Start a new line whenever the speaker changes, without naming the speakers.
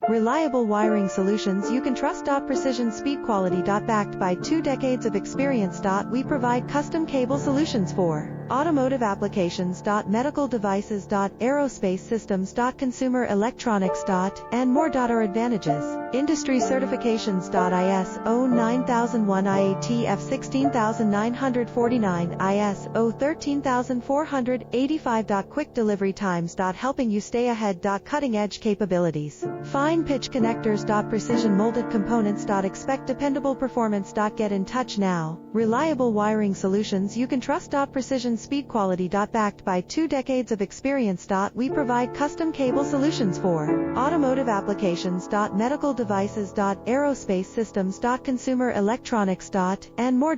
Reliable wiring solutions you can trust. Precision speed quality. Backed by 2 decades of experience. We provide custom cable solutions for automotive applications. Medical devices. Aerospace systems. Consumer electronics. And more. Our advantages: industry certifications. ISO 9001, IATF 16949, ISO 13485. Quick delivery times. Helping you stay ahead. Cutting edge capabilities. Fine pitch connectors. Precision molded components. Expect dependable performance. Get in touch now. Reliable wiring solutions you can trust. Precision speed quality. Backed by 2 decades of experience. We provide custom cable solutions for automotive applications. Medical devices. Aerospace systems. Consumer electronics. And more.